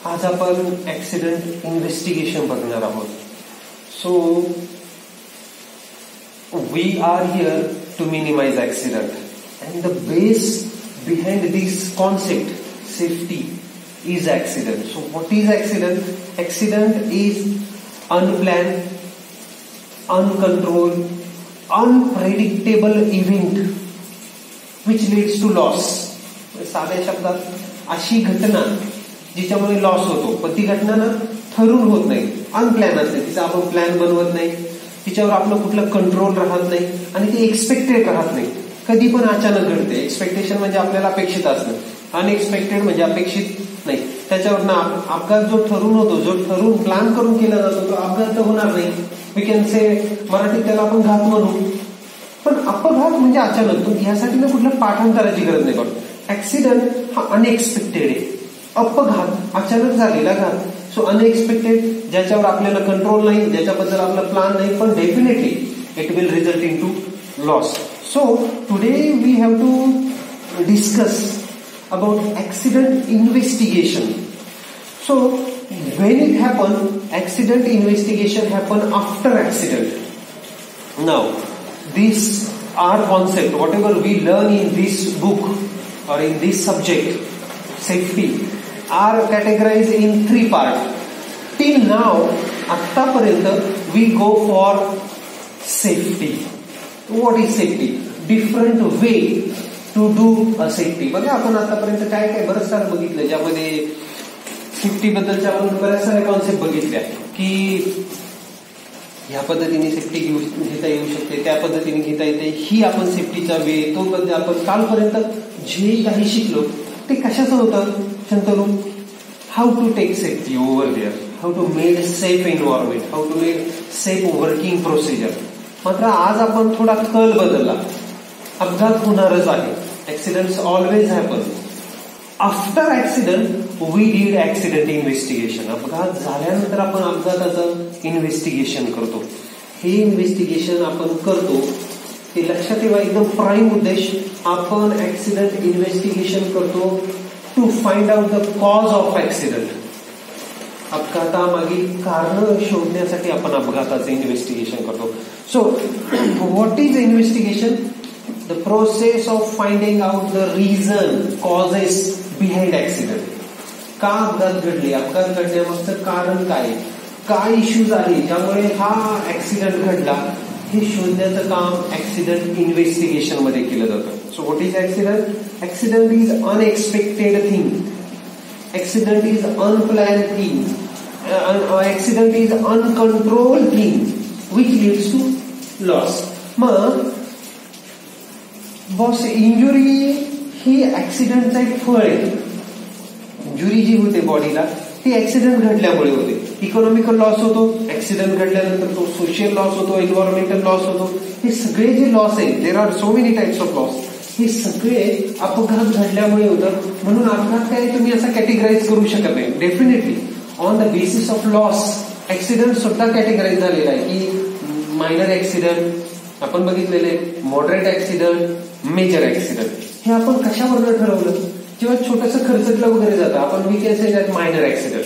आज आपण accident investigation बघणार आहोत. So we are here to minimise accident and the base behind this concept safety is accident. So what is accident? Accident is unplanned, uncontrolled, unpredictable event which leads to loss. साध्या शब्दात अशी घटना जिच्यामुळे loss होतो, पण ती घटना ना ठरून होत नाही, अनप्लॅन असते. तिचा आपण प्लॅन बनवत नाही, तिच्यावर आपलं कुठलं कंट्रोल राहत नाही आणि ती एक्सपेक्टेड राहत नाही. कधी पण अचानक घडते. एक्सपेक्टेशन म्हणजे आपल्याला अपेक्षित असणं, अनएक्सपेक्टेड म्हणजे अपेक्षित नाही. त्याच्यावर ना अपघात जो ठरून होतो, जो ठरून प्लॅन करून केला जातो, तो अपघात तर होणार नाही. वी कॅन से मराठीत त्याला आपण घात म्हणू. पण अपघात म्हणजे अचानक. ह्यासाठी ना कुठल्या पाठांतराची गरज नाही. पण ऍक्सिडेंट हा अनएक्सपेक्टेड आहे. अपघात अचानक झालेला घात. सो अनएक्सपेक्टेड, ज्याच्यावर आपल्याला कंट्रोल नाही, ज्याच्याबद्दल आपला प्लॅन नाही, पण definitely it will result in to loss. So today we have to discuss about accident investigation. So when it happen, accident investigation happen after accident. Now these are concept, whatever we learn in this book or in this subject safety, are categorized in 3 parts. Till now, आतापर्यंत we go for safety. What is safety? Different way to do a safety. बघा आपण आतापर्यंत काय काय बरंच सारं बघितलं, ज्यामध्ये सेफ्टी बद्दलच्या आपण बऱ्याच साऱ्या कॉन्सेप्ट बघितल्या की ह्या पद्धतीने सेफ्टी घेता येऊ शकते, त्या पद्धतीने घेता येते. ही आपण सेफ्टीचा वे, तो बद्दल आपण कालपर्यंत जे काही शिकलो ते कशाचं होतं Shantanu? How to take safety over there, how to made safe environment, how to made safe working procedure. मात्र आज आपण थोडा कल बदलला. अपघात होणारच आहे. Accidents always happen. After accident we did accident investigation. अपघात झाल्यानंतर आपण अपघाताचं इन्व्हेस्टिगेशन करतो. हे इन्व्हेस्टिगेशन आपण करतो ते लक्षात ठेवा. एकदम प्राईम उद्देश, आपण ऍक्सिडेंट इन्व्हेस्टिगेशन करतो to find out the cause of accident. अपघातामागील कारण शोधण्यासाठी आपण अपघाताचं इन्व्हेस्टिगेशन करतो. So what is investigation? The process of finding out the reason, causes behind accident. का अपघात घडले, अपघात घडण्यामागचं कारण काय इश्यूज आले ज्यामुळे हा ऍक्सिडेंट घडला, हे शोधण्याचं काम ऍक्सिडेंट इन्व्हेस्टिगेशन मध्ये केलं जातं. So what is accident? Accident is unexpected thing, accident is unplan thing, accident is uncontrolled thing which leads to loss. मग बॉस, इंजुरी ही ऍक्सिडेंटचा एक फळ आहे. इंजुरी जी होते बॉडीला ती ऍक्सिडेंट घडल्यामुळे होते. इकॉनॉमिकल लॉस होतो ऍक्सिडेंट घडल्यानंतर, तो सोशल लॉस होतो, एन्व्हायरमेंटल लॉस होतो. हे सगळे जे लॉस आहेत, there are so many types of loss, हे सगळे अपघात घडल्यामुळे होतं. म्हणून अपघात काय तुम्ही असा कॅटेगराईज करू शकत नाही. Definitely on the basis of loss accident सुद्धा कॅटेगराईज झालेला आहे की मायनर ऍक्सिडेंट आपण बघितलेले, मॉडरेट ऍक्सिडेंट, मेजर ऍक्सिडेंट. हे आपण कशावरून ठरवलं? जेव्हा छोटंसं खर्चटलं वगैरे जातं, आपण we can say that minor accident.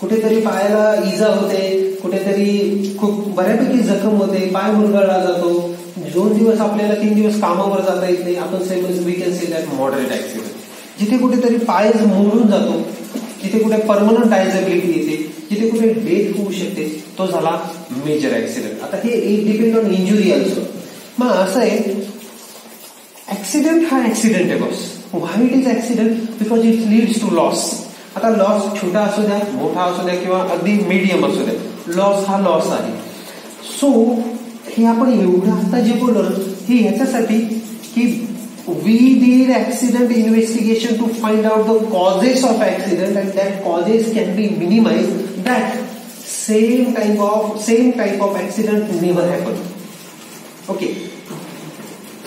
कुठेतरी पायाला इजा होते, कुठेतरी खूप बऱ्यापैकी जखम होते, पाय मुरगळला जातो, 2 दिवस आपल्याला 3 दिवस कामावर जाता येत नाही, आपण we can say that moderate accident. जिथे कुठेतरी पाय मोडून जातो, जिथे कुठे परमनंट डायझॅबिलिटी येते, जिथे कुठे डेथ होऊ शकते, तो झाला मेजर ऍक्सिडेंट. आता हे डिपेंड ऑन इंजुरी ऑल्सो. मग असं आहे, ऍक्सिडेंट हा ऍक्सिडेंट आहे boss. Why it is accident? Because it leads to loss. आता लॉस छोटा असू द्या, मोठा असू द्या किंवा अगदी मीडियम असू द्या, लॉस हा लॉस आहे. सो हे आपण एवढं आता जे बोललो हे ह्याच्यासाठी की we did accident investigation to find out the causes of accident and that causes can be minimized, that same type of accident never happened. Okay,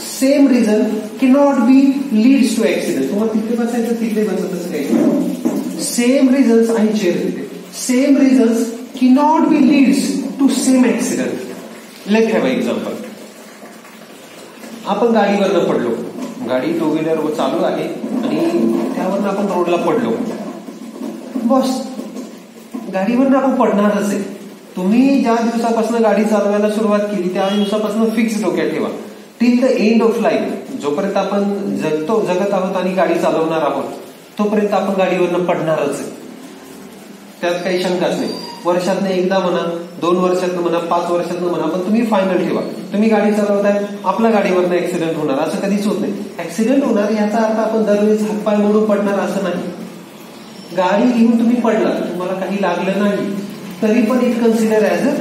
same reason cannot be leads to accident. तुम्हाला तिथे बसायचं तिथे बसत असं काही. Same reasons I share. Same reasons cannot be leads to same accident. Let's have an example. आपण गाडीवरनं पडलो, गाडी टू व्हीलर चालू आहे आणि त्यावरनं आपण रोडला पडलो. बस गाडीवरनं आपण पडणारच आहे. तुम्ही ज्या दिवसापासून गाडी चालवायला सुरुवात केली त्या दिवसापासून फिक्स डोक्यात ठेवा, till the end of life, जोपर्यंत आपण जगत आहोत आणि गाडी चालवणार आहोत तोपर्यंत आपण गाडीवरनं पडणारच आहे. त्यात काही शंकाच नाही. वर्षातनं एकदा म्हणा, 2 वर्षातनं म्हणा, 5 वर्षातनं म्हणा, पण तुम्ही फायनल ठेवा, तुम्ही गाडी चालवताय, आपल्या गाडीवरनं ऍक्सिडेंट होणार असं कधीच होत नाही. ऍक्सिडेंट होणार याचा अर्थ आपण दरवेळेस हातपाय मोडून पडणार असं नाही. गाडी घेऊन तुम्ही पडला, तुम्हाला काही लागलं नाही तरी पण it consider as a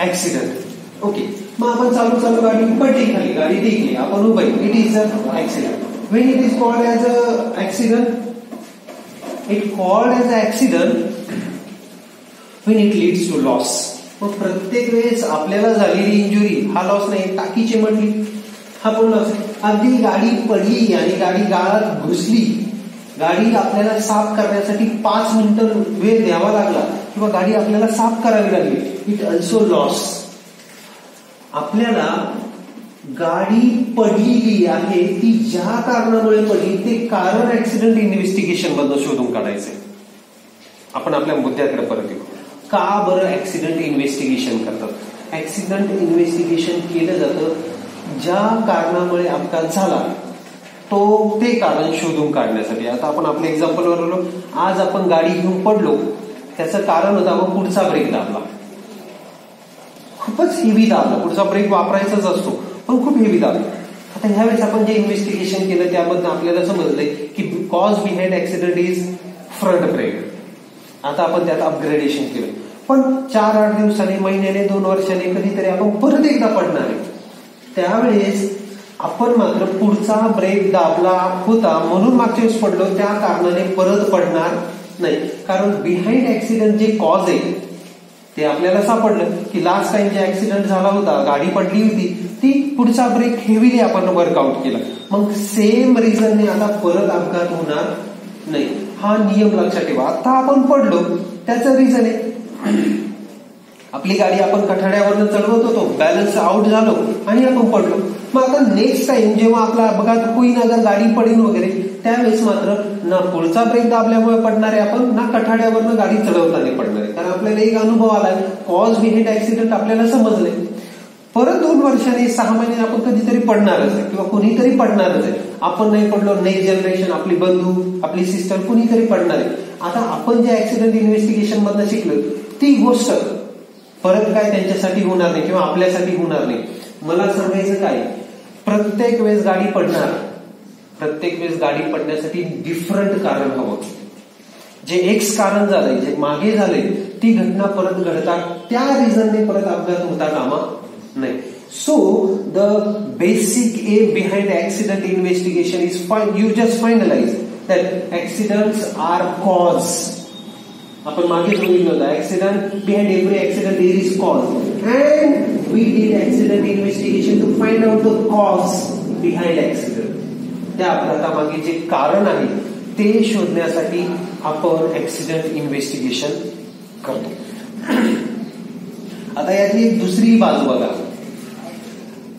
accident. Okay, मग आपण चालू गाडी पडली खाली, गाडी टेकली, आपण उभे, it is a accident. Wien it is called as a accident, it called as a accident when it leads to loss. मग प्रत्येक वेळेस आपल्याला झालेली इंजुरी हा लॉस नाही, टाकी चिमटली हा पण लॉस. अगदी गाडी पडली आणि गाडी गाळात घुसली, गाडी आपल्याला साफ करण्यासाठी 5 मिनिटं वेळ द्यावा लागला किंवा गाडी आपल्याला साफ करावी लागली, इट ऑल्सो लॉस. आपल्याला गाडी पडलेली आहे ती ज्या कारणामुळे पडली ते कारण ऍक्सिडेंट इन्व्हेस्टिगेशन मधून शोधून काढायचंय. आपण आपल्या मुद्द्याकडे परत येऊ. का बरं ऍक्सिडेंट इन्व्हेस्टिगेशन करतात? ऍक्सिडेंट इन्व्हेस्टिगेशन केलं जातं ज्या कारणामुळे अपघात झाला ते कारण शोधून काढण्यासाठी. आता आपण आपल्या एक्झाम्पलवर आलो. आज आपण गाडी घेऊन पडलो, त्याचं कारण होतं आपण पुढचा ब्रेक दाबला, खूपच हेवी दाबला. पुढचा ब्रेक वापरायचाच असतो पण खूप हेवी दाबला. आता ह्यावेळेस आपण जे इन्व्हेस्टिगेशन केलं त्यामधून आपल्याला समजलंय की cause behind accident is front brake. आता आपण त्यात अपग्रेडेशन केलं, पण 4-8 दिवसांनी, महिन्याने, 2 वर्षांनी कधीतरी आपण परत एकदा पडणार आहे. त्यावेळेस आपण मात्र पुढचा ब्रेक दाबला होता म्हणून मागच्या वेळेस पडलो त्या कारणाने परत पडणार नाही. कारण बिहाइंड ऍक्सिडेंट जे कॉज आहे ते आपल्याला सापडलं की लास्ट टाइम जे ऍक्सिडेंट झाला होता, गाडी पडली होती, ती पुढचा ब्रेक हेवीली आपण वर्कआउट केला. मग सेम रिझनने आता परत अपघात होणार नाही. हा नियम लक्षात ठेवा. आता आपण पडलो त्याचं रिझन आहे आपली गाडी आपण कठाड्यावरनं चढवत होतो, बॅलन्स आउट झालो आणि आपण पडलो. मग आता नेक्स्ट टाइम जेव्हा आपला अपघात होईन, अगर गाडी पडेल वगैरे, त्यावेळेस मात्र ना पुढचा ब्रेक दाबल्यामुळे पडणार आहे आपण, ना कठाड्यावरनं गाडी चढवताना पडणार आहे. कारण आपल्याला एक अनुभव आलाय, कॉज बिहाइंड ऍक्सिडेंट आपल्याला समजलंय. परत 2 वर्षांनी, 6 महिन्याने आपण कधीतरी पडणारच आहे किंवा कोणीतरी पडणारच आहे. आपण नाही पडलो, नेक्स्ट जनरेशन, आपली बंधू, आपली सिस्टर, कोणीतरी पडणार आहे. आता आपण जे ऍक्सिडेंट इन्व्हेस्टिगेशन मधनं शिकलो ती गोष्ट परत काय त्यांच्यासाठी होणार नाही किंवा आपल्यासाठी होणार नाही. मला सांगायचं काय, प्रत्येक वेळेस गाडी पडणार, प्रत्येक वेळेस गाडी पडण्यासाठी डिफरंट कारण हवं. जे एक्स कारण झालंय, जे मागे झालंय, ती घटना परत घडतात, त्या रिझनने परत अपघात होता कामा नाही. So the basic aim behind accident investigation is you just finalize that accidents are cause. आपण मागे बघितलं होतं, accident behind every accident there is cause, and we did accident investigation to find out the cause behind accident. त्या अपघातामागे जे कारण आहे ते शोधण्यासाठी आपण ऍक्सिडेंट इन्व्हेस्टिगेशन करतो. आता याची एक दुसरी बाजू बघा.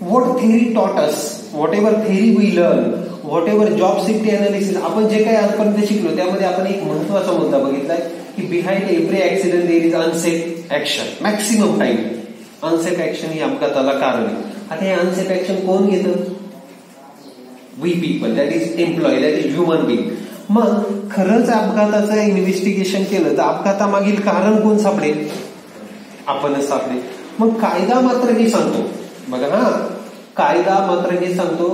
What theory taught us, whatever theory we learn, whatever job safety analysis, आपण जे काही आजपर्यंत शिकलो त्यामध्ये आपण एक महत्वाचा मुद्दा बघितलाय की behind every accident there is unsafe action. Maximum time unsafe action ही अपघाताला कारण आहे. आता हे अनसेफ ऍक्शन कोण घेतं? We people, that is employ, that is human being. मग खरंच अपघाताचं इन्व्हेस्टिगेशन केलं तर अपघातामागील कारण कोण सापडेल? आपणच सापडेल. मग कायदा मात्र हे सांगतो बघा, कायदा मात्र हे सांगतो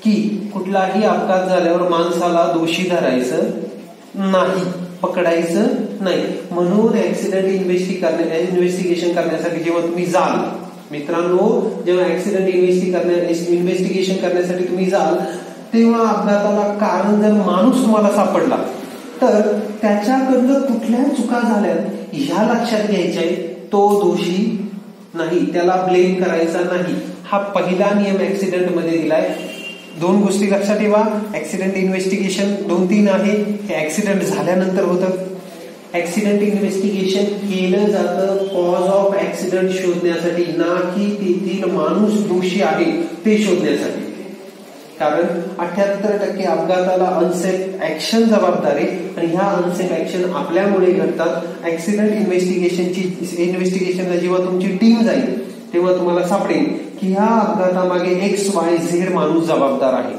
की कुठलाही अपघात झाल्यावर माणसाला दोषी धरायचं नाही, पकडायचं नाही. म्हणून ऍक्सिडेंट इन्व्हेस्टिगेशन करण्यासाठी जेव्हा तुम्ही जाल, मित्रांनो, जेव्हा ऍक्सिडेंट इन्व्हेस्टिगेशन करण्यासाठी तुम्ही जाल तेव्हा अपघाताला कारण जर माणूस तुम्हाला सापडला तर त्याच्याकडनं कुठल्या चुका झाल्यात ह्या लक्षात घ्यायचंय. तो दोषी नाही, त्याला ब्लेम करायचा नाही. हा पहिला नियम ऍक्सिडेंट मध्ये दिलाय. 2 गोष्टी लक्षात ठेवा. ऍक्सिडेंट इन्व्हेस्टिगेशन 2-3 आहे, हे ऍक्सिडेंट झाल्यानंतर होतं. ऍक्सिडेंट इन्व्हेस्टिगेशन केलं जातं कॉज ऑफ ऍक्सिडेंट शोधण्यासाठी, ना की तेथील माणूस दोषी आहे ते शोधण्यासाठी. कारण 78% अपघाताला अनसेफ ऍक्शन जबाबदार आहे आणि ह्या अनसेफ ऍक्शन आपल्यामुळे घडतात. ऍक्सिडेंट इन्व्हेस्टिगेशनला जेव्हा तुमची टीम जाईल तेव्हा तुम्हाला सापडेल की ह्या अपघातामागे XYZ माणूस जबाबदार आहे.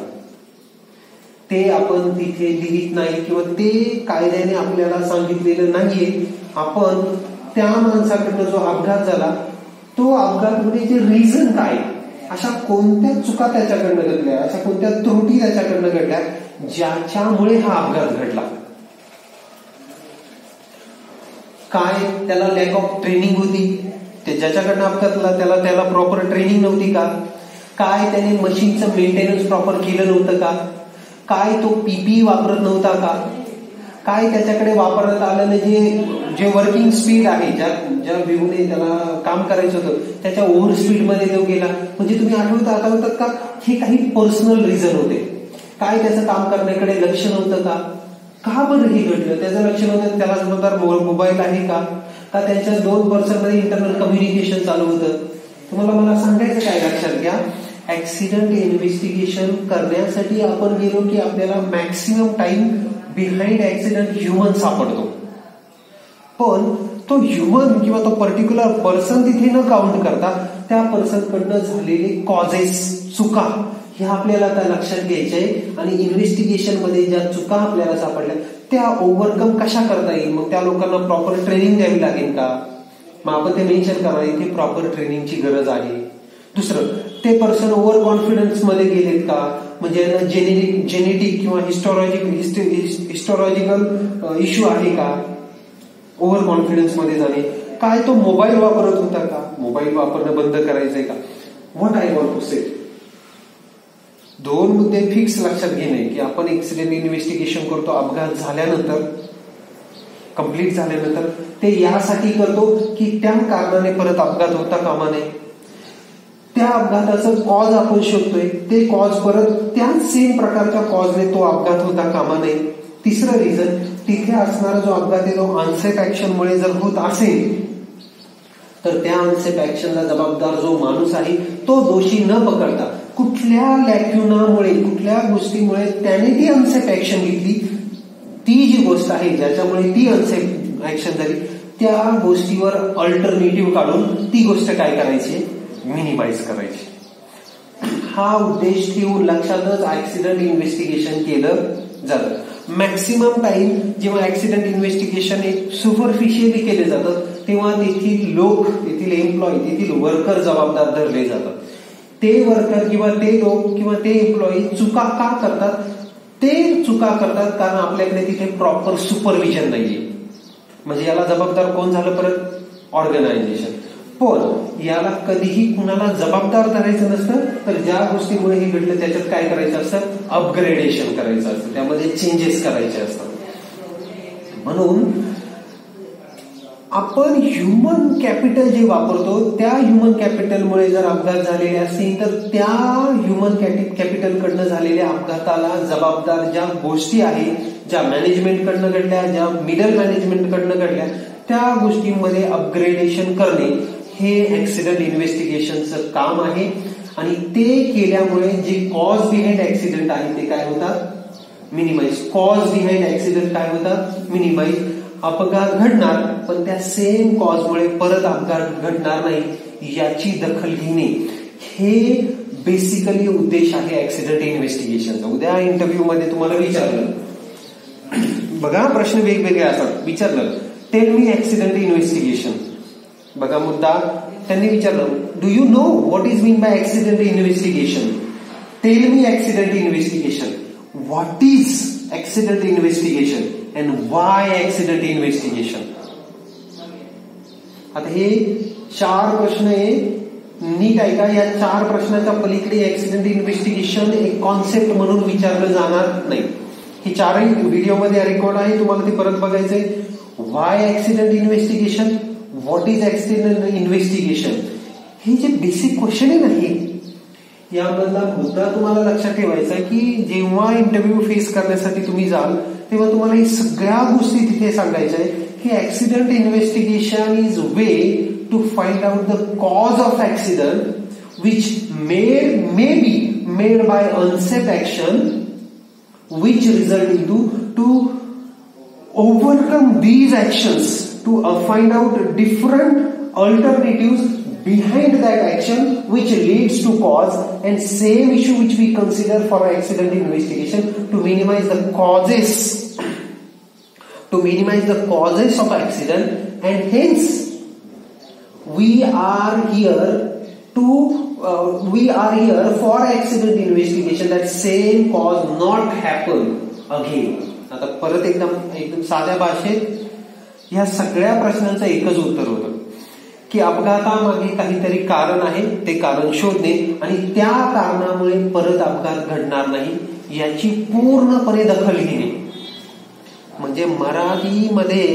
ते आपण तिथे लिहित नाही किंवा ते कायद्याने आपल्याला सांगितलेलं नाहीये. आपण त्या माणसाकडनं जो अपघात झाला तो अपघात होण्याचे रिझन काय, अशा कोणत्या चुका त्याच्याकडनं घडल्या, अशा कोणत्या त्रुटी त्याच्याकडनं घडल्या ज्याच्यामुळे हा अपघात घडला. काय त्याला लॅक ऑफ ट्रेनिंग होती, ते ज्याच्याकडनं अपघात झाला त्याला प्रॉपर ट्रेनिंग नव्हती का, काय त्याने मशीनचं मेंटेनन्स प्रॉपर केलं नव्हतं का, काय तो पीपीई वापरत नव्हता का, काय त्याच्याकडे वापरण्यात आलेलं जे वर्किंग स्पीड आहे, ज्या व्ह्यूने त्याला काम करायचं होतं त्याच्या ओव्हर स्पीड मध्ये तो गेला. म्हणजे तुम्ही आठवतात का हे काही पर्सनल रिझन होते. काय त्याचं काम करण्याकडे लक्ष नव्हतं का बरं हे घडलं, त्याचं लक्ष नव्हतं, त्याला जबाबदार मोबाईल आहे का त्यांच्या 2 पर्सनमध्ये इंटरनल कम्युनिकेशन चालू होतं. तुम्हाला मला सांगायचं काय, लक्षात घ्या, ऍक्सिडेंट इन्व्हेस्टिगेशन करण्यासाठी आपण गेलो की आपल्याला maximum time behind accident human सापडतो. पण तो ह्युमन किंवा तो पर्टिक्युलर पर्सन तिथे न काउंट करता त्या पर्सन कडनं झालेले कॉजेस, चुका ह्या आपल्याला त्या लक्षात घ्यायच्या आहे. आणि इन्व्हेस्टिगेशन मध्ये ज्या चुका आपल्याला सापडल्या त्या ओव्हरकम कशा करता येईल, मग त्या लोकांना प्रॉपर ट्रेनिंग द्यावी लागेल का, मग आपण ते मेन्शन करा इथे प्रॉपर ट्रेनिंगची गरज आहे. दुसरं, ते पर्सन ओव्हर कॉन्फिडन्स मध्ये गेलेत का, म्हणजे जेनेटिक किंवा हिस्टॉलॉजिकल इश्यू आहे का ओव्हर कॉन्फिडन्स मध्ये जाणे, काय तो मोबाईल वापरत होता का, मोबाईल वापरणं बंद करायचंय का. व्हॉट आय वॉन्ट टू से, 2 मुद्दे फिक्स लक्षात घेणे की आपण ऍक्सिडेंट इन्व्हेस्टिगेशन करतो अपघात झाल्यानंतर, कंप्लीट झाल्यानंतर. ते यासाठी करतो की त्या कारणाने परत अपघात होता कामा नये. त्या अपघाताचं कॉज आपण शोधतोय, ते कॉज परत त्याच सेम प्रकारच्या कॉजने तो अपघात होता कामा नये. तिसरं रिझन, तिथे असणारा जो अपघात आहे तो अनसेफ ऍक्शनमुळे जर होत असेल तर त्या अनसेफ ऍक्शनला जबाबदार जो माणूस आहे तो दोषी न पकडता कुठल्या लॅक्युनामुळे, कुठल्या गोष्टीमुळे त्याने ती अनसेफ ऍक्शन घेतली, ती जी गोष्ट आहे ज्याच्यामुळे ती अनसेफ ऍक्शन झाली त्या गोष्टीवर अल्टरनेटिव्ह काढून ती गोष्ट काय करायची, मिनिमाइज करायची. हा उद्देश ठेवून लक्षातच ऍक्सिडेंट इन्व्हेस्टिगेशन केलं जातं. मॅक्सिमम टाइम जेव्हा ऍक्सिडेंट इन्व्हेस्टिगेशन एक सुपरफिशियली केले जातं तेव्हा तेथील लोक, तेथील एम्प्लॉई, तेथील वर्कर जबाबदार धरले जातात. ते वर्कर किंवा ते लोक किंवा ते एम्प्लॉई चुका का करतात, ते चुका करतात कारण आपल्याकडे तिथे प्रॉपर सुपरविजन नाहीये. म्हणजे याला जबाबदार कोण झालं परत, ऑर्गनायझेशन. पण याला कधीही कुणाला जबाबदार धरायचं नसतं, तर ज्या गोष्टीमुळे हे घडलं त्याच्यात काय करायचं असतं, अपग्रेडेशन करायचं असतं, त्यामध्ये चेंजेस करायचे असतात. म्हणून आपण ह्युमन कॅपिटल जे वापरतो त्या ह्युमन कॅपिटलमुळे जर अपघात झालेले असतील तर त्या ह्युमन कॅपिटलकडनं झालेल्या अपघाताला जबाबदार ज्या गोष्टी आहेत, ज्या मॅनेजमेंटकडनं घडल्या, ज्या मिडल मॅनेजमेंटकडनं घडल्या, त्या गोष्टींमध्ये अपग्रेडेशन करणे हे ऍक्सिडेंट इन्व्हेस्टिगेशनचं काम आहे. आणि ते केल्यामुळे जे कॉज बिहाइंड ऍक्सिडेंट आहे ते काय होतात, मिनिमाइज. कॉज बिहाइंड ऍक्सिडेंट काय होतात, मिनिमाइज. अपघात घडणार पण त्या सेम कॉजमुळे परत अपघात घडणार नाही याची दखल घेणे हे बेसिकली उद्देश आहे ऍक्सिडेंट इन्व्हेस्टिगेशनचा. उद्या इंटरव्ह्यू मध्ये तुम्हाला विचारलं, बघा प्रश्न वेगवेगळे असतात, विचारलं टेल मी ऍक्सिडेंट इन्व्हेस्टिगेशन. बघा मुद्दा त्यांनी विचारलं, do you know what is mean by accident investigation, tell me accident investigation, what is accident investigation and why accident investigation. आता हे 4 प्रश्न आहे, नीट ऐका. या 4 प्रश्नाच्या पलीकडे ऍक्सिडेंट इन्व्हेस्टिगेशन एक कॉन्सेप्ट म्हणून विचारलं जाणार नाही. ही 4ही व्हिडिओमध्ये रेकॉर्ड आहे, तुम्हाला ते परत बघायचंय. Why accident investigation, what is accident investigation, हे जे बेसिक क्वेश्चन आहे ना, हे यामधला मुद्दा तुम्हाला लक्षात ठेवायचा की जेव्हा इंटरव्ह्यू फेस करण्यासाठी तुम्ही जाल तेव्हा तुम्हाला ही सगळ्या गोष्टी तिथे सांगायच्या आहे की accident investigation is way to find out the cause of accident, which may be made by unsafe action which result into to overcome these actions, to find out different alternatives behind that action which leads to cause, and same issue which we consider for accident investigation, to minimize the causes of accident. And hence we are here for accident investigation, that same cause not happen again. आता परत एकदम साध्या भाषेत ह्या सगळ्या प्रश्नांचं एकच उत्तर होतं की अपघातामागे काहीतरी कारण आहे, ते कारण शोधणे आणि त्या कारणामुळे परत अपघात घडणार नाही याची पूर्णपणे दखल घेणे. म्हणजे मराठीमध्ये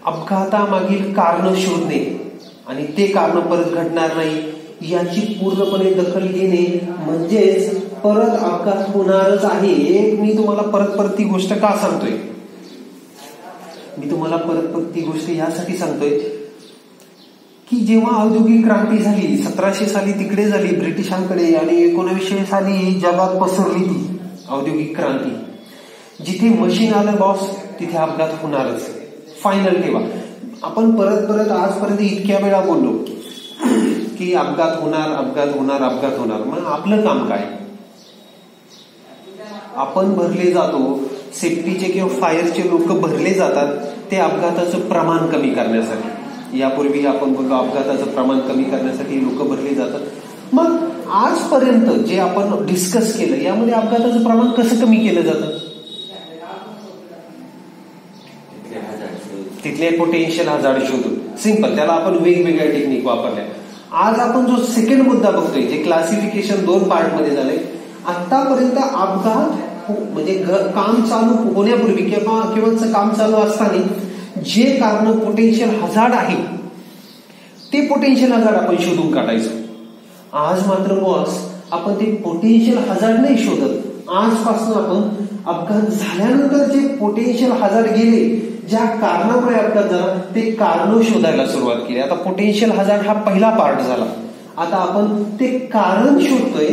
अपघातामागील कारण शोधणे आणि ते कारण परत घडणार नाही याची पूर्णपणे दखल घेणे म्हणजेच परत अपघात होणारच आहे. मी तुम्हाला परत ती गोष्ट का सांगतोय? मी तुम्हाला परत ती गोष्ट यासाठी सांगतोय की जेव्हा औद्योगिक क्रांती झाली 1700 साली तिकडे झाली ब्रिटिशांकडे आणि 1900 साली जगात पसरली ती औद्योगिक क्रांती. जिथे मशीन आलं बॉस तिथे अपघात होणारच. फायनल ठेवा. आपण परत आजपर्यंत इतक्या वेळा बोललो की अपघात होणार. मग आपलं काम काय? आपण भरले जातो, सेफ्टीचे किंवा फायरचे लोक भरले जातात ते अपघाताचं प्रमाण कमी करण्यासाठी. यापूर्वी आपण बोललो अपघाताचं प्रमाण कमी करण्यासाठी लोक भरले जातात. मग आजपर्यंत जे आपण डिस्कस केलं यामध्ये अपघाताचं प्रमाण कसं कमी केलं जातं? तिथले पोटेन्शियल हजार्ड शोधून. सिंपल. त्याला आपण वेगवेगळ्या टेक्निक वापरल्या. आज आपण जो सेकंड मुद्दा बघतोय जे क्लासिफिकेशन 2 पार्ट मध्ये झालंय. आतापर्यंत अपघात म्हणजे काम चालू होण्यापूर्वी किंवा काम चालू असताना जे कारण पोटेन्शियल हजार्ड आहे ते पोटेन्शियल हजार्ड आपण शोधून काढायचो. आज मात्र बॉस आपण ते पोटेन्शियल हजार्ड नाही शोधत. आजपासून आपण अपघात झाल्यानंतर जे पोटेन्शियल हजार्ड गेले, ज्या कारणामुळे अपघात झाला ते कारण शोधायला सुरुवात केली. आता पोटेन्शियल हजार्ड हा पहिला पार्ट झाला. आता आपण ते कारण शोधतोय,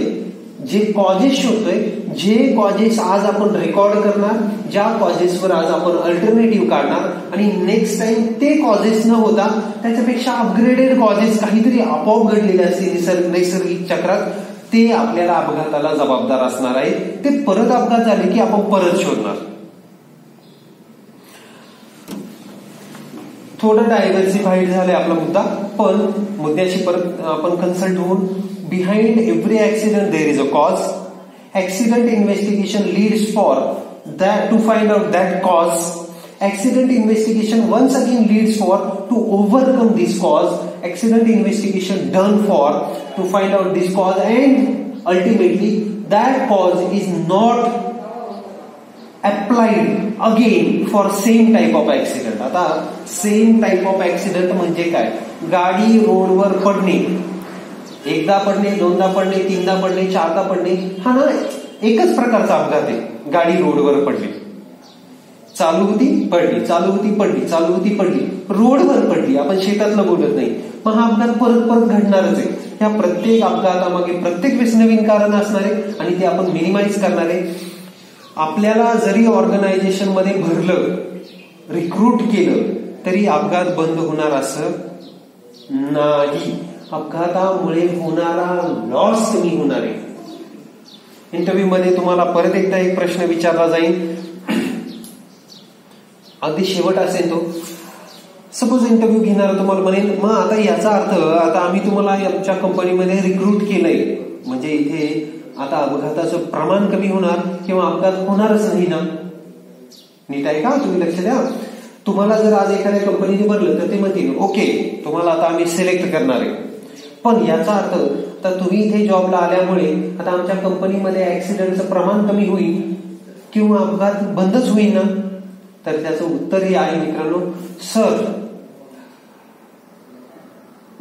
जे कॉजेस शोधतोय, जे कॉजेस आज आपण रेकॉर्ड करणार, ज्या कॉजेसवर आज आपण अल्टरनेटिव्ह काढणार आणि नेक्स्ट टाइम ते कॉजेस न होता त्याच्यापेक्षा अपग्रेडेड कॉजेस काहीतरी आपोआप घडलेले असतील नैसर्गिक चक्रात, ते आपल्याला अपघाताला जबाबदार असणार आहे. ते परत अपघात झाले की आपण परत शोधणार. थोडं डायव्हर्सिफाईड झालंय आपला मुद्दा, पण मुद्द्याशी परत आपण कन्सल्ट होऊन behind every accident there is a cause. Accident investigation leads for that to find out that cause. Accident investigation once again leads for to overcome this cause. Accident investigation done for to find out this cause, and ultimately that cause is not applied again for same type of accident. आता same type of accident म्हणजे काय? गाडी रोडवर पडणे, एकदा पडणे, दोनदा पडणे, तीनदा पडणे, चारदा पडणे, हा ना एकच प्रकारचा अपघात आहे. गाडी रोडवर पडली, चालू होती पडली, रोडवर पडली. आपण शेतातलं बोलत नाही. मग हा अपघात परत घडणारच आहे. ह्या प्रत्येक अपघातामागे प्रत्येक वेळेस नवीन कारण असणार आहे आणि ते आपण मिनिमाइज करणार आहे. आपल्याला जरी ऑर्गनायझेशन मध्ये भरलं, रिक्रूट केलं तरी अपघात बंद होणार असं नाही. अपघातामुळे होणारा लॉस कमी होणार आहे. इंटरव्ह्यू मध्ये तुम्हाला परत एकदा एक प्रश्न विचारला जाईल, अगदी शेवट असेल तो. सपोज इंटरव्ह्यू घेणार तुम्हाला म्हणेल, मग आता याचा अर्थ आता आम्ही तुम्हाला आमच्या कंपनीमध्ये रिक्रूट केलंय म्हणजे इथे आता अपघाताचं प्रमाण कमी होणार किंवा अपघात होणारच नाही ना? नीट आहे का? तुम्ही लक्ष द्या. तुम्हाला जर आज एखाद्या कंपनीने भरलं तर ते म्हणतील ओके तुम्हाला आता आम्ही सिलेक्ट करणार आहे, पण याचा अर्थ तर तुम्ही इथे जॉबला आल्यामुळे आता आमच्या कंपनीमध्ये ऍक्सिडेंटचं प्रमाण कमी होईल किंवा अपघात बंदच होईल ना? तर त्याचं उत्तर हे आहे मित्रांनो, sir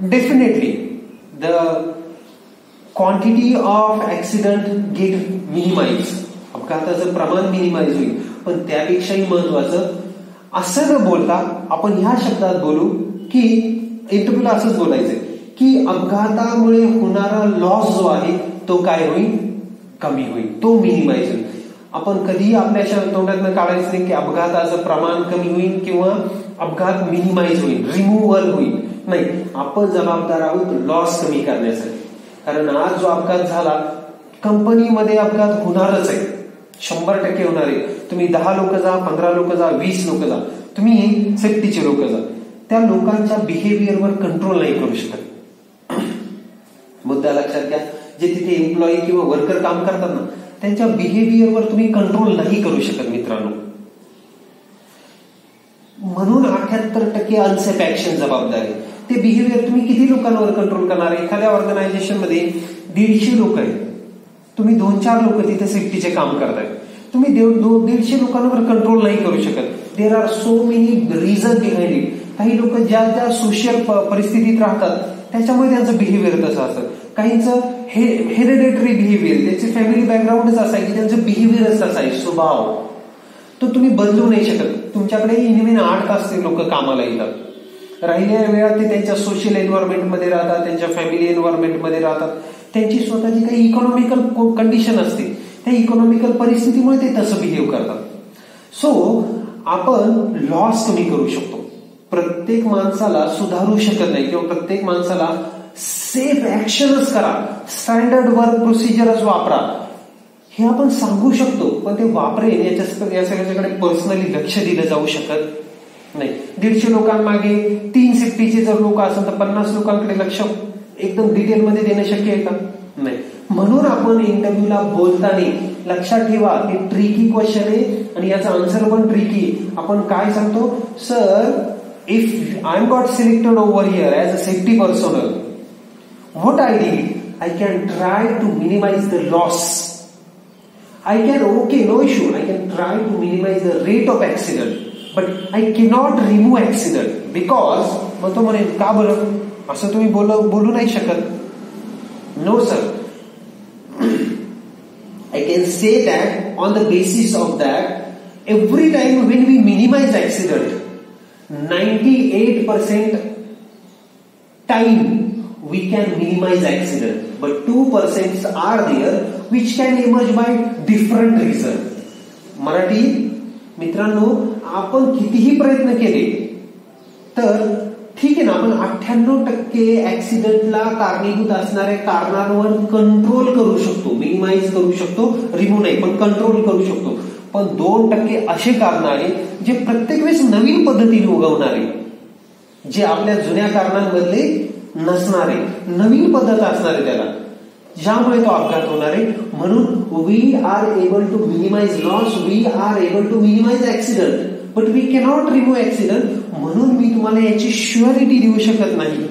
definitely the quantity of accident get minimise. अपघाताचं प्रमाण मिनिमाइज होईल, पण त्यापेक्षाही महत्वाचं असं न बोलता आपण ह्या शब्दात बोलू की इंटरव्ह्यूला असंच बोलायचंय की अपघातामुळे होणारा लॉस जो आहे तो काय होईल, कमी होईल, तो मिनिमाइज होईल. आपण कधीही आपल्या तोंडातनं काढायचं नाही की अपघाताचं प्रमाण कमी होईल किंवा अपघात मिनिमाइज होईल, रिमूव्हल होईल. नाही, आपण जबाबदार आहोत लॉस कमी करण्यासाठी. कारण आज जो अपघात झाला, कंपनीमध्ये अपघात होणारच आहे, 100% होणार आहे. तुम्ही 10 लोक जा, 15 लोक जा, 20 लोक जा, तुम्ही सेफ्टीचे लोक जा, त्या लोकांच्या बिहेवियरवर कंट्रोल नाही करू शकत. मुद्दा लक्षात घ्या. जे तिथे एम्प्लॉई किंवा वर्कर काम करतात ना, त्यांच्या बिहेवियरवर तुम्ही कंट्रोल नाही करू शकत मित्रांनो. म्हणून 78% अनसेफ ऍक्शन जबाबदार आहे. ते बिहेवियर तुम्ही किती लोकांवर कंट्रोल करणार? एखाद्या ऑर्गनायझेशन मध्ये 150 लोक आहेत, तुम्ही 2-4 लोक तिथे सेफ्टीचे काम करताय, तुम्ही 150 लोकांवर कंट्रोल नाही करू शकत. There are so many reason behind it. काही लोक ज्या ज्या सोशल परिस्थितीत राहतात त्याच्यामुळे त्यांचं बिहेवियर तसं असतं. काहींचं हेरिडेटरी बिहेवियर, त्यांची फॅमिली बॅकग्राऊंडच असा आहे की त्यांचं बिहेवियरच तसा आहे, स्वभाव तो तुम्ही बदलू नाही शकत. तुमच्याकडे इनिमिन 8 तास ते लोक कामाला येतात, राहिलेल्या वेळात ते त्यांच्या सोशल एन्व्हायरमेंटमध्ये राहतात, त्यांच्या फॅमिली एन्व्हायरमेंटमध्ये राहतात, त्यांची स्वतःची काही इकॉनॉमिकल कंडिशन असते, त्या इकॉनॉमिकल परिस्थितीमुळे ते तसं बिहेव करतात. सो आपण लॉस कमी करू शकतो. प्रत्येक माणसाला सुधारू शकत नाही किंवा प्रत्येक माणसाला सेफ ऍक्शनच करा, स्टँडर्ड वर्क प्रोसिजरच वापरा, हे आपण सांगू शकतो. पण ते वापरेल या सगळ्याच्याकडे पर्सनली लक्ष दिलं जाऊ शकत नाही. 150 लोकांमागे 3 सेफ्टीचे जर लोक असेल तर 50 लोकांकडे लक्ष एकदम डिटेलमध्ये देणं शक्य आहे का? नाही. म्हणून आपण इंटरव्ह्यूला बोलताना लक्षात ठेवा, हे ट्रिकी क्वेश्चन आहे आणि याचा आन्सर पण ट्रिकी. आपण काय सांगतो, sir if I am got selected over here as a safety personal, what I did, I can try to minimize the loss. I can, okay, no issue, I can try to minimize the rate of accident, but I cannot remove accident because, मग तो म्हणेल का बरं असं तुम्ही बोलू नाही शकत. No sir, I can say that on the basis of that every time when we minimize accident, 98% time we can minimize accident, but 2% are there which can emerge by different reason. Marathi मित्रांनो, आपण कितीही प्रयत्न केले तर ठीक आहे ना, आपण 98% ऍक्सिडेंटला कारणीभूत असणाऱ्या कारणांवर कंट्रोल करू शकतो, मिनिमाइज करू शकतो, रिमूव्ह नाही पण कंट्रोल करू शकतो. पण 2% असे कारण आहेत जे प्रत्येक वेळेस नवीन पद्धतीने उगवणारे, जे आपल्या जुन्या कारणांमधले नसणारे, नवीन पद्धत असणारे त्याला, ज्यामुळे तो अपघात होणार आहे. म्हणून we are able to minimise loss, we are able to minimise accident, but we cannot remove accident. म्हणून मी तुम्हाला याची श्युअरिटी देऊ शकत नाही.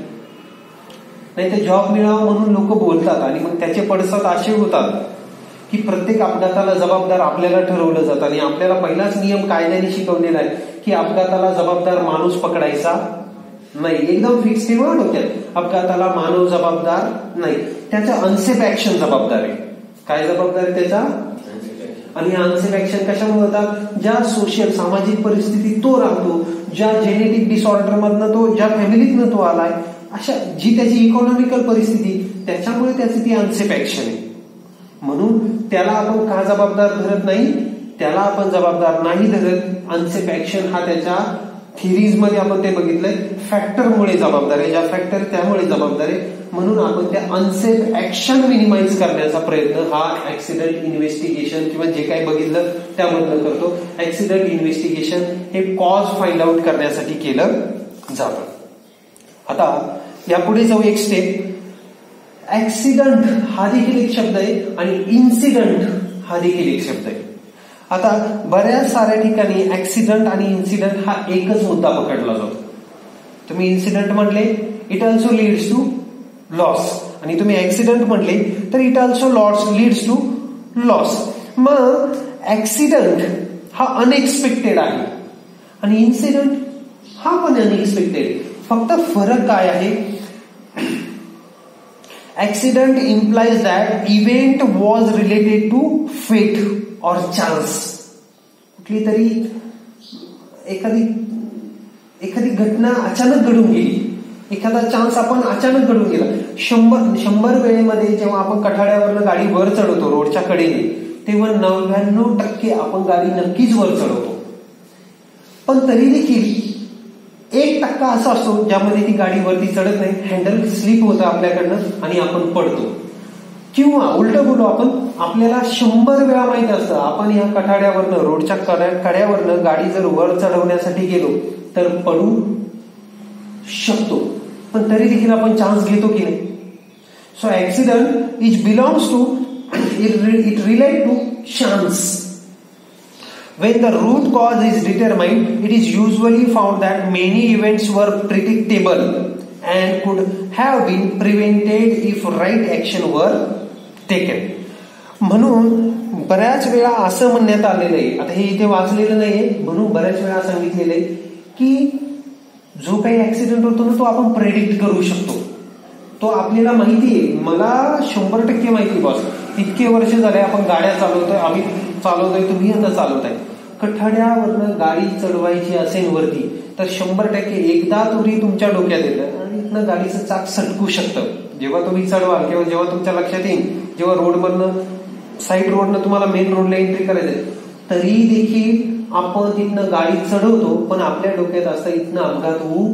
नाही तर जॉब मिळावा म्हणून लोक बोलतात आणि मग त्याचे पडसाद असे होतात की प्रत्येक अपघाताला जबाबदार आपल्याला ठरवलं जातं. आणि आपल्याला पहिलाच नियम कायद्याने शिकवलेला आहे की अपघाताला जबाबदार माणूस पकडायचा नाही. एकदम फिक्स ठेवा डोक्यात, अपघाताला मानव जबाबदार नाही, त्याचा अनसेफ ऍक्शन जबाबदार आहे. काय जबाबदार आहे त्याचा? आणि अनसेफ ऍक्शन कशामुळे होतात? ज्या सोशल सामाजिक परिस्थितीत तो राहतो, ज्या जेनेटिक डिसऑर्डर मधनं तो, ज्या फॅमिलीतनं तो आलाय, अशा जी त्याची इकॉनॉमिकल परिस्थिती, त्याच्यामुळे त्याची ती अनसेफ ऍक्शन आहे. म्हणून त्याला आपण का जबाबदार धरत नाही? त्याला आपण जबाबदार नाही धरत. अनसेफ ऍक्शन हा त्याच्या थिरीज मध्ये आपण ते बघितलंय, फॅक्टरमुळे जबाबदार आहे, ज्या फॅक्टर त्यामुळे जबाबदार आहे. म्हणून आपण त्या अनसेफ ऍक्शन मिनिमाइज करण्याचा प्रयत्न हा ऍक्सिडेंट इन्व्हेस्टिगेशन किंवा जे काही बघितलं त्यामधनं करतो. ऍक्सिडेंट इन्व्हेस्टिगेशन हे कॉज फाइंड आउट करण्यासाठी केलं जातं. आता यापुढे जाऊ एक स्टेप. ऍक्सिडेंट हा देखील एक शब्द आहे आणि इन्सिडेंट हा देखील एक शब्द आहे. आता बऱ्याच साऱ्या ठिकाणी ऍक्सिडेंट आणि इन्सिडेंट हा एकच मुद्दा पकडला जातो. तुम्ही इन्सिडेंट म्हटले, it also leads to loss, आणि तुम्ही ऍक्सिडेंट म्हटले तर it also leads to loss. मग ऍक्सिडेंट हा अनएक्सपेक्टेड आहे आणि इन्सिडेंट हा पण अनएक्सपेक्टेड. फक्त फरक काय आहे? Accident implies that event was related to fate और चान्स. कुठली तरी एखादी घटना अचानक घडून गेली, एखादा चान्स आपण अचानक घडून गेला. 100 वेळेमध्ये जेव्हा आपण कठाड्यावरनं गाडी वर चढवतो रोडच्या कडेने, तेव्हा 99% आपण गाडी नक्कीच वर चढवतो. पण तरी देखील 1% असा असतो ज्यामध्ये ती गाडी वरती चढत नाही, हँडल स्लिप होतं आपल्याकडनं आणि आपण पडतो. किंवा उलट बोलू आपण, आपल्याला 100 वेळा माहित असतं आपण या कठाड्यावरनं रोडच्या कड्यावरनं गाडी जर वर चढवण्यासाठी गेलो तर पडू शकतो, पण तरी देखील आपण चान्स घेतो की नाही. So accident is belongs to it relate to chance. When the root cause is determined, it is usually found that many events were predictable and could have been prevented if right action were taken. म्हणून बऱ्याच वेळा असं म्हणण्यात आलेलं आहे, आता हे इथे वाचलेलं नाहीये म्हणून बऱ्याच वेळा सांगितलेलं आहे की जो काही ऍक्सिडेंट होतो ना तो आपण प्रेडिक्ट करू शकतो. तो आपल्याला माहिती आहे, मला 100% माहिती बॉस. इतके वर्ष झाले आपण गाड्या चालवतोय, आम्ही चालवतोय, तुम्ही आता चालवताय. कठाड्यावरनं गाडी चढवायची असेल वरती तर 100% एकदा तुरी तुमच्या डोक्यात येतं आणि इथनं गाडीचं चाक सटकू शकतं. जेव्हा तुम्ही चढवाल किंवा जेव्हा तुमच्या लक्षात येईल, जेव्हा रोडमधनं साईड रोडनं तुम्हाला मेन रोडला एंट्री करायचंय, तरी देखील आपण तिथनं गाडी चढवतो, पण आपल्या डोक्यात असता इथनं अपघात होऊ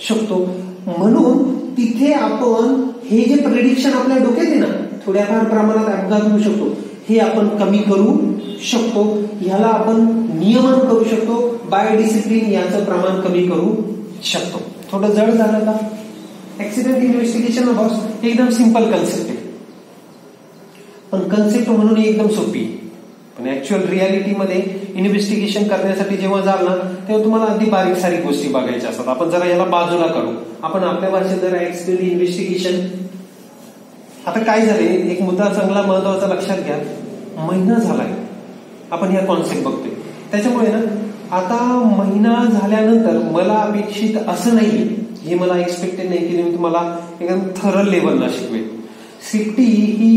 शकतो. म्हणून तिथे आपण हे जे प्रेडिक्शन आपल्या डोक्यात आहे ना, थोड्याफार प्रमाणात अपघात होऊ शकतो, हे आपण कमी करू शकतो. ह्याला आपण नियमन करू शकतो. बाय डिसिप्लिन याचं प्रमाण कमी करू शकतो. थोडं जड झालं का? ऍक्सिडेंट इन्व्हेस्टिगेशन बॉस एकदम सिंपल कन्सेप्ट आहे, पण कन्सेप्ट म्हणून एकदम सोपी. पण ऍक्च्युअल रियालिटीमध्ये इन्व्हेस्टिगेशन करण्यासाठी जेव्हा जाल ना, तेव्हा तुम्हाला अगदी बारीक सारीक गोष्टी बघायच्या असतात. आपण जरा याला बाजूला काढू. आपण आपल्या भाषेत जरा ऍक्सिडेंट इन्व्हेस्टिगेशन. आता काय झालंय, एक मुद्दा चांगला महत्वाचा लक्षात घ्या. महिना झालाय आपण ह्या कॉन्सेप्ट बघतोय, त्याच्यामुळे ना आता महिना झाल्यानंतर मला अपेक्षित असं नाही, हे मला एक्सपेक्टेड नाही की मी तुम्हाला एकदम थरल लेवलला शिकवेल. सेफ्टी ही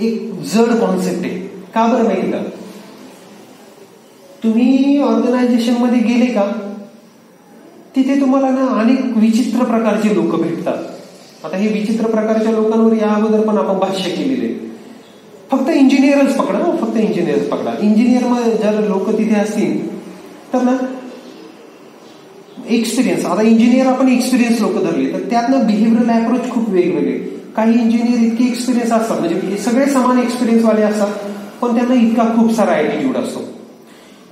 एक जड कॉन्सेप्ट आहे. का बरं माहिती का? तुम्ही ऑर्गनायझेशन मध्ये गेले का, तिथे तुम्हाला ना अनेक विचित्र प्रकारचे लोक भेटतात. आता हे विचित्र प्रकारच्या लोकांवर या अगोदर पण आपण भाष्य केलेले. फक्त इंजिनियरच पकडा, फक्त इंजिनियरच पकडा. इंजिनियर जर लोक तिथे असतील तर ना एक्सपिरियन्स, आता इंजिनियर आपण एक्सपिरियन्स लोक धरले तर त्यातनं बिहेव्हिअरल अप्रोच खूप वेगवेगळे. काही इंजिनियर इतके एक्सपिरियन्स असतात, म्हणजे सगळे समान एक्सपिरियन्स वाले असतात, पण त्यांना इतका खूप सारा ऍटिट्यूड असतो.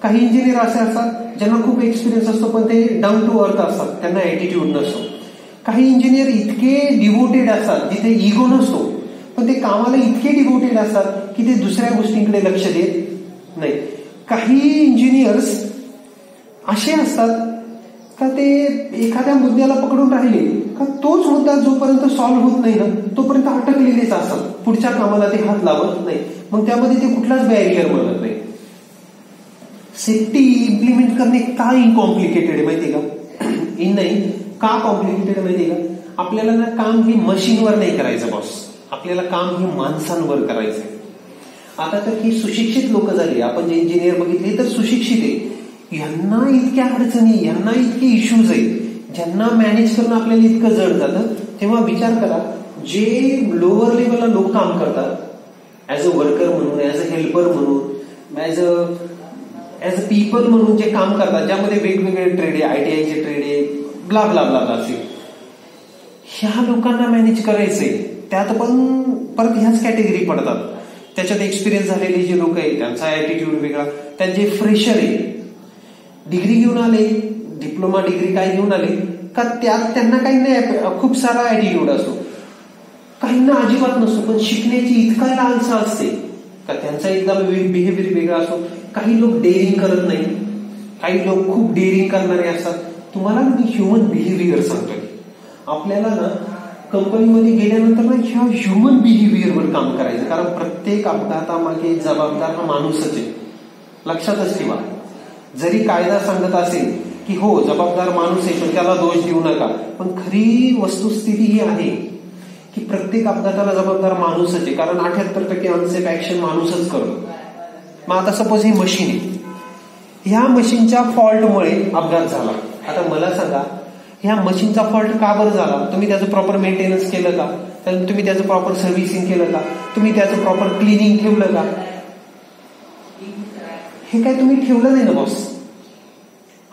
काही इंजिनियर असे असतात ज्यांना खूप एक्सपिरियन्स असतो पण ते डाऊन टू अर्थ असतात, त्यांना ऍटिट्यूड नसतो. काही इंजिनियर इतके डिवोटेड असतात जिथे इगो नसतो, पण ते कामाला इतके डिवोटेड असतात की ते दुसऱ्या गोष्टींकडे लक्ष देत नाही. काही इंजिनियर्स असे असतात का ते एखाद्या मुद्द्याला पकडून राहिले का तोच मुद्दा जोपर्यंत सॉल्व्ह होत नाही ना तोपर्यंत अटकलेलेच असतात, पुढच्या कामाला ते हात लावत नाही. मग त्यामध्ये ते कुठलाच बॅरियर बनत नाही. सेफ्टी इम्प्लिमेंट करणे का इनकॉम्प्लिकेटेड आहे माहितीये का? नाही का कॉम्प्लिकेटेड माहितीये का? आपल्याला ना काम हे मशीनवर नाही करायचं बॉस, आपल्याला काम हे माणसांवर करायचंय. आता तर ही सुशिक्षित लोक झाली, आपण जे इंजिनियर बघितले तर सुशिक्षित आहे. यांना इतक्या अडचणी, यांना इतके इश्यूज आहेत, ज्यांना मॅनेज करणं आपल्याला इतकं जड जातं. तेव्हा विचार करा, जे लोअर लेवलला लोक काम करतात ऍज अ वर्कर म्हणून, ऍज अ हेल्पर म्हणून, ऍज अ पीपल म्हणून जे काम करतात, ज्यामध्ये वेगवेगळे ट्रेड आहे, आयटीआयचे ट्रेड आहे, ब्ला ब्ला ब्ला ब्ला असे, ह्या लोकांना मॅनेज करायचंय. त्यात पण परत ह्याच कॅटेगरी पडतात. त्याच्यात एक्सपिरियन्स झालेले जे लोक आहेत त्यांचा ऍटिट्यूड वेगळा, त्यांचे फ्रेशर आहे, डिग्री घेऊन आले, डिप्लोमा डिग्री काय घेऊन आले का, त्यात त्यांना काही नाही खूप सारा ऍटिट्यूड असतो, काहींना अजिबात नसतो, पण शिकण्याची इतका लालसा असते का त्यांचा एकदम बिहेवियर वेगळा असतो. काही लोक डेअरिंग करत नाही, काही लोक खूप डेअरिंग करणारे असतात. तुम्हाला मी ह्युमन बिहेवियर सांगतोय. आपल्याला ना कंपनीमध्ये गेल्यानंतर ना ह्या ह्युमन बिहेवियरवर काम करायचं, कारण प्रत्येक अपघातामागे जबाबदार हा माणूसच आहे. लक्षातच ठेवा. जरी कायदा सांगत असेल की हो जबाबदार माणूस आहे पण त्याला दोष देऊ नका, पण खरी वस्तुस्थिती ही आहे की प्रत्येक अपघाताला जबाबदार माणूसच आहे, कारण 78% अनसेफ ऍक्शन माणूसच करतो. मग आता सपोज ही मशीन आहे, ह्या मशीनच्या फॉल्टमुळे अपघात झाला. आता मला सांगा, ह्या मशीनचा फॉल्ट का बरं झाला, तुम्ही त्याचं प्रॉपर मेंटेनन्स केलं का, तुम्ही त्याचं प्रॉपर सर्व्हिसिंग केलं का, तुम्ही त्याचं प्रॉपर क्लिनिंग ठेवलं का, हे काय तुम्ही ठेवलं नाही ना बॉस.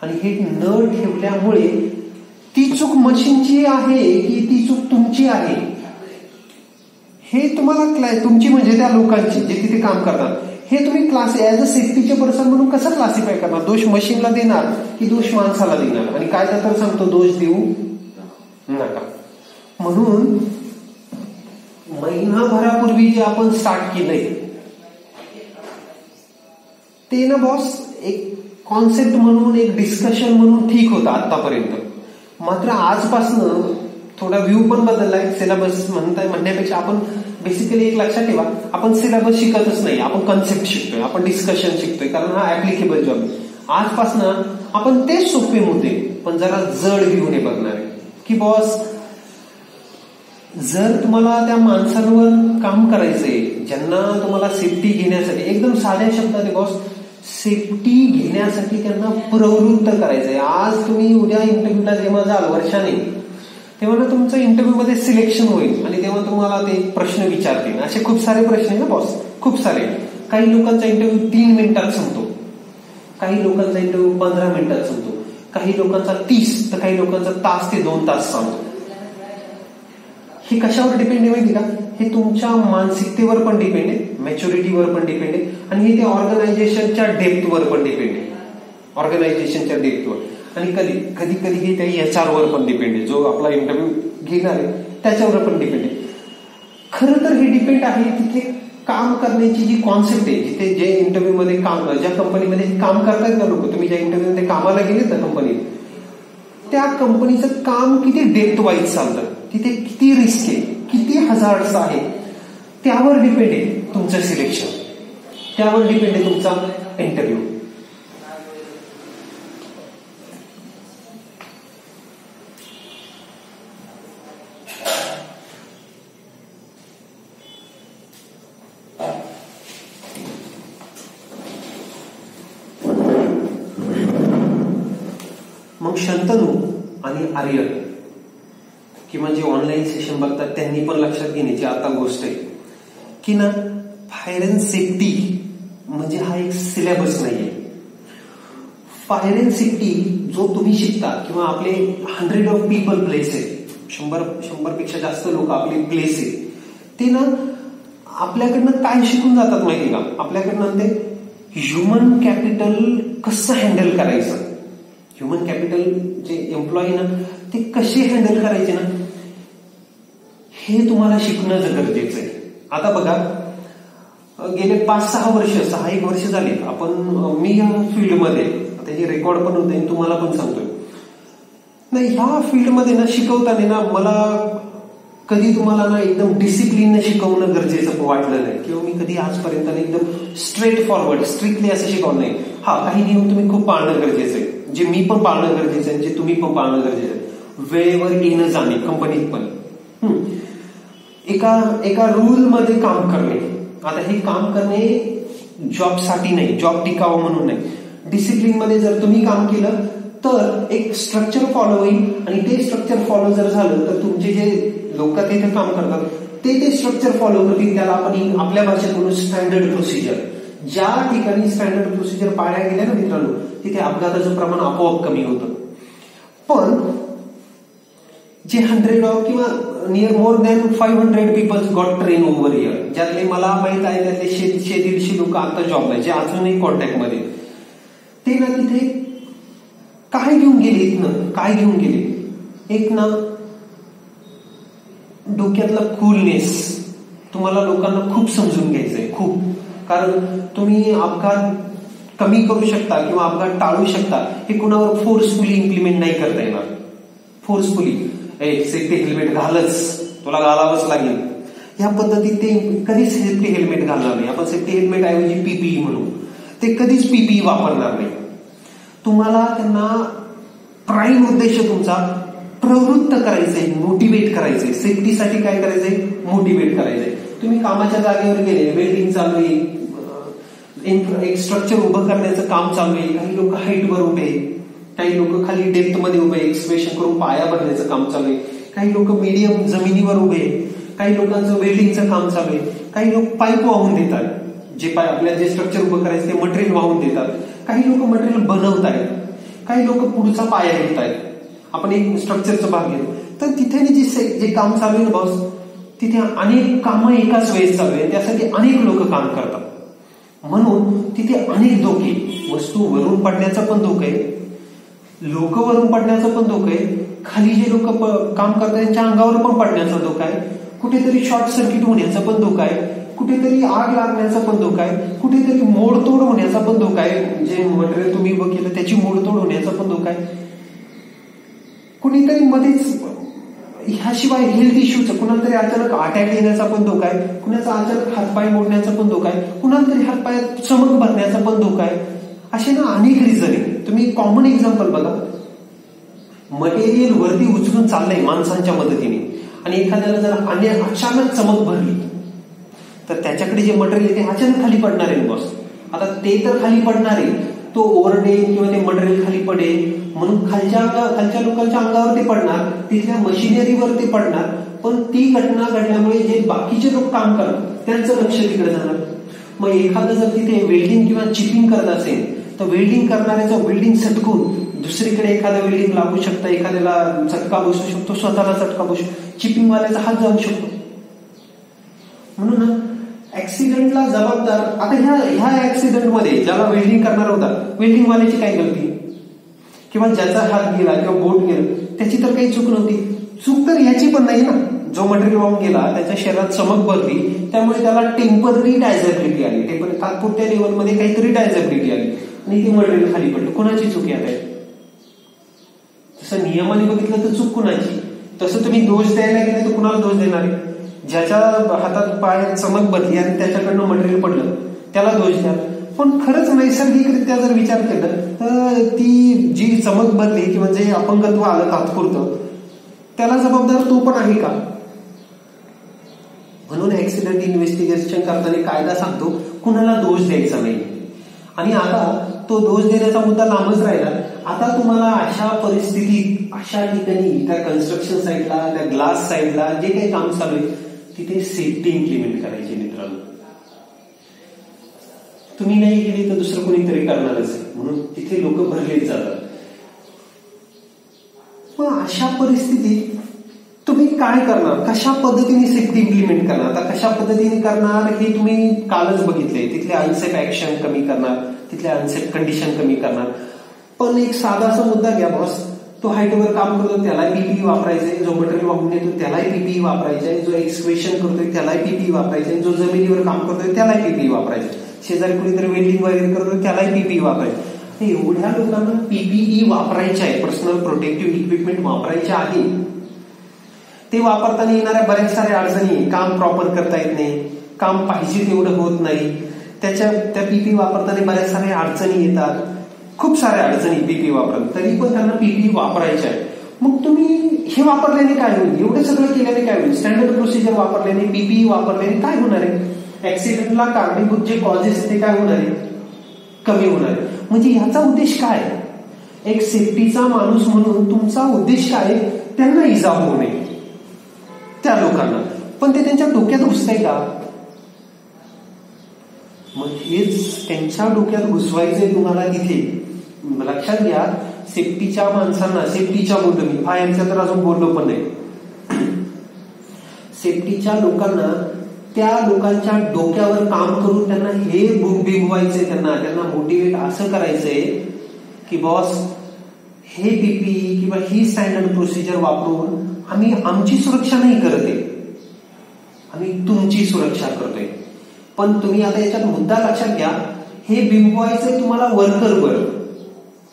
आणि हे न ठेवल्यामुळे ती चूक मशीनची आहे की ती चूक तुमची आहे हे तुम्हाला तुमची म्हणजे त्या लोकांची जे तिथे काम करतात हे तुम्ही क्लास ऍज अ सेफ्टीचे पर्सन म्हणून कसं क्लासिफाय करणार. दोष मशीनला देणार की दोष माणसाला देणार. आणि कायदा तर सांगतो दोष देऊ नका. म्हणून महिनाभरापूर्वी जे आपण स्टार्ट केलंय ते ना बॉस एक कॉन्सेप्ट म्हणून एक डिस्कशन म्हणून ठीक होतं आतापर्यंत. मात्र आजपासनं थोडा व्ह्यू पण बदललाय. सिलेबस म्हणण्यापेक्षा आपण बेसिकली एक लक्षात ठेवा, आपण सिलेबस शिकतच नाही, आपण कन्सेप्ट शिकतोय, आपण डिस्कशन शिकतोय, कारण हा ऍप्लिकेबल जॉब. आजपासनं आपण तेच सोपे मुद्दे पण जरा जड घेऊन बघणार आहे की बॉस जर तुम्हाला त्या माणसांवर काम करायचंय ज्यांना तुम्हाला सेफ्टी घेण्यासाठी, एकदम साध्या शब्दात आहे बॉस, सेफ्टी घेण्यासाठी त्यांना प्रवृत्त करायचंय. आज तुम्ही उद्या इंटरव्ह्यूला जेव्हा जाल वर्षाने, तेव्हा ना तुमचं इंटरव्ह्यू मध्ये सिलेक्शन होईल आणि तेव्हा तुम्हाला ते प्रश्न विचारतील. असे खूप सारे प्रश्न आहे ना बॉस, खूप सारे. काही लोकांचा इंटरव्ह्यू 3 मिनिटात संपतो, काही लोकांचा इंटरव्ह्यू 15 मिनिटात संपतो, काही लोकांचा 30, तर काही लोकांचा तास ते 2 तास संपतो. हे कशावर डिपेंड आहे माहिती का? हे तुमच्या मानसिकतेवर पण डिपेंड आहे, मॅच्युरिटीवर पण डिपेंड आहे, आणि हे ते ऑर्गनायझेशनच्या डेप्थवर पण डिपेंड आहे, ऑर्गनायझेशनच्या डेप्थवर. आणि कधी कधी हे त्या HR वर पण डिपेंड आहे, जो आपला इंटरव्ह्यू घेणार आहे त्याच्यावर पण डिपेंड आहे. खरं तर हे डिपेंड आहे तिथे काम करण्याची जी कॉन्सेप्ट आहे, जिथे जे इंटरव्ह्यू मध्ये काम, ज्या कंपनीमध्ये काम करतायत ना लोक, तुम्ही ज्या इंटरव्ह्यू मध्ये कामाला गेलेत ना कंपनीत, त्या कंपनीचं काम किती डेप्थ वाईज चालतं, तिथे किती रिस्क आहे, किती हजार्ड्स आहे, त्यावर डिपेंड आहे तुमचं सिलेक्शन, त्यावर डिपेंड आहे तुमचा इंटरव्ह्यू. मग शंतनू आणि आर्यन किंवा जे ऑनलाईन सेशन बघतात त्यांनी पण लक्षात घेण्याची आता गोष्ट आहे की ना, फायर अँड सेफ्टी म्हणजे हा एक सिलेबस नाहीये. फायर अँड सेफ्टी जो तुम्ही शिकता किंवा आपले 100 ऑफ पीपल प्लेस आहे, 100 पेक्षा जास्त लोक आपले प्लेस आहे, ते ना आपल्याकडनं काय शिकून जातात माहिती का? आपल्याकडनं ते ह्युमन कॅपिटल कसं हँडल करायचं, ह्युमन कॅपिटल जे एम्प्लॉई ना ते कसे हँडल करायचे ना, हे तुम्हाला शिकणं गरजेचं आहे. आता बघा, गेले 5-6 वर्ष, 6-1 वर्ष झाले आपण, मी या फील्डमध्ये, आता हे रेकॉर्ड पण होते आणि तुम्हाला पण सांगतोय नाही, ह्या फील्डमध्ये ना शिकवताना ना मला कधी तुम्हाला ना एकदम डिसिप्लिन शिकवणं गरजेचं वाटलं नाही, किंवा मी कधी आजपर्यंत एकदम स्ट्रेट फॉरवर्ड स्ट्रिक्टली असं शिकवलं नाही. हा, काही नियम तुम्ही खूप पाळणं गरजेचं आहे, जे मी पण पाळणं गरजेचं आहे, जे तुम्ही पण पाळणं गरजेचं आहे. वेळेवर येणं जाणे कंपनीत पण, एका रूल मध्ये काम करणे. आता हे काम करणे जॉबसाठी नाही, जॉब टिकावं म्हणून नाही, डिसिप्लिन मध्ये जर तुम्ही काम केलं तर एक स्ट्रक्चर फॉलो होईल, आणि ते स्ट्रक्चर फॉलो जर झालं तर तुमचे जे लोक तिथे काम करतात ते स्ट्रक्चर फॉलो करतील. त्याला आपण आपल्या भाषेत म्हणून स्टँडर्ड प्रोसिजर. ज्या ठिकाणी स्टँडर्ड प्रोसिजर पाळल्या गेल्या ना मित्रांनो, तिथे अपघाताचं प्रमाण आपोआप कमी होतं. पण जे 100 ऑफ किंवा near more than 500 peoples got train over year, ज्यातले मला माहित आहे त्यातले 100-150 लोक आता जॉबला, जे अजूनही कॉन्टॅक्टमध्ये, ते ना तिथे काय घेऊन गेले, इथनं काय घेऊन गेले, एक ना डोक्यातला कूलनेस. तुम्हाला लोकांना खूप समजून घ्यायचंय, खूप, कारण तुम्ही अपघात कमी करू शकता किंवा अपघात टाळू शकता हे कुणावर फोर्सफुली इम्प्लिमेंट नाही करता येणार. फोर्सफुली सेफ्टी हेल्मेट घालच, तुला घालावंच लागेल, या पद्धतीत ते कधीच सेफ्टी हेल्मेट घालणार नाही. आपण सेफ्टी हेल्मेट ऐवजी पीपीई म्हणू, ते कधीच पीपीई वापरणार नाही. तुम्हाला त्यांना प्राईम उद्देश तुमचा प्रवृत्त करायचंय, मोटिवेट करायचंय. सेफ्टीसाठी काय करायचंय? मोटिवेट करायचंय. तुम्ही कामाच्या जागेवर गेले, वेल्डिंग चालू आहे, एक स्ट्रक्चर उभं करण्याचं काम चालू आहे, काही लोक हाईटवर उभे, काही लोक खाली डेप्थ मध्ये उभे, एक्सप्रेशन करून पाया भरण्याचं काम चालू आहे, काही लोक मीडियम जमिनीवर उभे, काही लोकांचं वेल्डिंगचं काम चालू आहे, काही लोक पाईप वाहून देतात, जे आपल्याला जे स्ट्रक्चर उभं करायचं ते मटेरियल वाहून देतात, काही लोक मटेरियल बनवतायत, काही लोक पुढचा पाया घेतायत. आपण एक स्ट्रक्चरचा भाग घेतो तर तिथे जे काम चालू आहे ना बॉस, तिथे अनेक कामं एकाच वेळेस चालू आहे, त्यासाठी अनेक लोक काम करतात. म्हणून तिथे अनेक धोके, वस्तू वरून पडण्याचा पण धोका आहे, लोक वरून पडण्याचा पण धोका आहे, खाली जे लोक काम करतात त्यांच्या अंगावर पण पडण्याचा धोका आहे, कुठेतरी शॉर्ट सर्किट होण्याचा पण धोका आहे, कुठेतरी आग लागण्याचा पण धोका आहे, कुठेतरी मोडतोड होण्याचा पण धोका आहे, जे मटेरियल तुम्ही उभं केलं त्याची मोडतोड होण्याचा पण धोका आहे, कुणीतरी मध्येच ह्याशिवाय हेल्थ इश्यूचा कुणाला तरी अचानक अटॅक येण्याचा पण धोका आहे, कुणाचा अचानक हातपाय मोडण्याचा पण धोका आहे, कुणाला तरी हातपायात चमक भरण्याचा पण धोका आहे. असे ना अनेक रिझन आहे. तुम्ही कॉमन एक्झाम्पल बघा, मटेरियल वरती उचलून चाललंय माणसांच्या मदतीने आणि एखाद्याला जर अचानक चमक भरली तर त्याच्याकडे जे मटेरियल ते अचानक खाली पडणार आहे बॉस. आता ते तर खाली पडणार आहे, तो ओव्हरडेल किंवा ते मटेरियल खाली पडेल म्हणून खालच्या लोकांच्या अंगावर ते पडणार, तिथल्या मशिनरीवर ते पडणार, पण ती घटना घडल्यामुळे जे बाकीचे लोक काम करतात त्यांचं लक्ष तिकडे जाणार. मग एखादं जर तिथे वेल्डिंग किंवा चिपिंग करत असेल तर वेल्डिंग करणाऱ्याचं वेल्डिंग सटकून दुसरीकडे एखादं वेल्डिंग लागू शकतं, एखाद्याला चटका बसू शकतो, स्वतःला चटका बसू शकतो, चिपिंगवाल्याचा हात जाऊ शकतो. म्हणून ऍक्सिडेंटला जबाबदार, आता ह्या ऍक्सिडेंटमध्ये ज्याला वेल्डिंग करणार होता वेल्डिंगवाल्याची काय गलती, किंवा ज्याचा हात गेला किंवा बोट गेलं त्याची तर काही चूक नव्हती. चूक तर याची पण नाही ना, जो मटेरियल वाहून गेला त्याच्या शरीरात चमक भरली त्यामुळे त्याला टेम्पररी डायझॅबिलिटी आली, तात्पुरत्या लेवलमध्ये काहीतरी डायझॅबिलिटी आली आणि ते मटेरियल खाली पडलं. कोणाची चूक आहे? तसं नियमाने बघितलं तर चूक कुणाची. तसं तुम्ही दोष द्यायला गेले तर कुणाला दोष देणार आहे? ज्याच्या हातात पाय चमक भरली आणि त्याच्याकडनं मटेरियल पडलं त्याला दोष द्या. पण खरंच नैसर्गिकरित्या जर विचार केला तर ती जी चमक भरली किंवा जे अपंगत्व आलं तात्पुरतं त्याला जबाबदार तो पण आहे का? म्हणून ऍक्सिडेंट इन्व्हेस्टिगेशन करताना कायदा सांगतो कुणाला दोष द्यायचा नाही. आणि आता तो दोष देण्याचा मुद्दा लांबच राहिला. आता तुम्हाला अशा परिस्थितीत, अशा ठिकाणी, त्या कन्स्ट्रक्शन साईडला, त्या ग्लास साईडला जे काही काम चालू आहे तिथे सेफ्टी इम्प्लिमेंट करायची मित्रांनो. तुम्ही नाही केली तर दुसरं कोणीतरी करणारच आहे, म्हणून तिथे लोक भरलेच जातात. पण अशा परिस्थितीत तुम्ही काय करणार? कशा पद्धतीने सेफ्टी इम्प्लिमेंट करणार? आता कशा पद्धतीने करणार हे तुम्ही कालच बघितले. तिथले अनसेफ ऍक्शन कमी करणार, तिथले अनसेफ कंडिशन कमी करणार. पण एक साधासा मुद्दा घ्या बॉस, तो हाईटवर काम करतो त्यालाही पीपीई वापरायचंय, जो मटेरियल वाहून येतो त्यालाही पीपीई वापरायचंय, जो एक्सक्वेशन करतोय त्यालाही पीपीई वापरायचंय, जो जमिनीवर काम करतोय त्यालाही पीपीई वापरायचंय, शेजारी कुणीतरी वेल्डिंग वगैरे करतोय त्यालाही पीपीई वापरायचं. एवढ्या लोकांना पीपीई वापरायचे आहे, पर्सनल प्रोटेक्टिव्ह इक्विपमेंट वापरायचे आहे. ते वापरताना येणाऱ्या बऱ्याच साऱ्या अडचणी, काम प्रॉपर करता येत नाही, काम पाहिजे तेवढं होत नाही, त्या पीपीई वापरताना बऱ्याच साऱ्या अडचणी येतात, खूप साऱ्या अडचणी पीपीई वापरतात, तरी पण त्यांना पीपीई वापरायचे आहे. मग तुम्ही हे वापरल्याने काय होईल? एवढं सगळं केल्याने काय होईल? स्टँडर्ड प्रोसिजर वापरल्याने, पीपीई वापरल्याने काय होणार आहे? ऍक्सिडेंटला कारणीभूत जे कॉजेस ते काय होणार आहे? कमी होणार आहे. म्हणजे याचा उद्देश काय? एक सेफ्टीचा माणूस म्हणून तुमचा उद्देश काय? त्यांना इजा होऊ नये त्या लोकांना. पण ते त्यांच्या डोक्यात घुसतंय का? मग हेच त्यांच्या डोक्यात घुसवायचंय तुम्हाला. तिथे लक्षात घ्या, सेफ्टीच्या माणसांना, सेफ्टीच्या बोललो मी, फायरच्या तर अजून बोललो पण नाही, सेफ्टीच्या लोकांना त्या लोकांच्या डोक्यावर काम करून त्यांना हे बिंबवायचंय, त्यांना मोटिवेट असं करायचंय की बॉस हे पीपीई किंवा ही स्टँडर्ड प्रोसिजर वापरून आम्ही आमची सुरक्षा नाही करत आहे, आम्ही तुमची सुरक्षा करतोय. पण तुम्ही आता याच्यात मुद्दा लक्षात घ्या, हे बिंबवायचंय तुम्हाला वर्करवर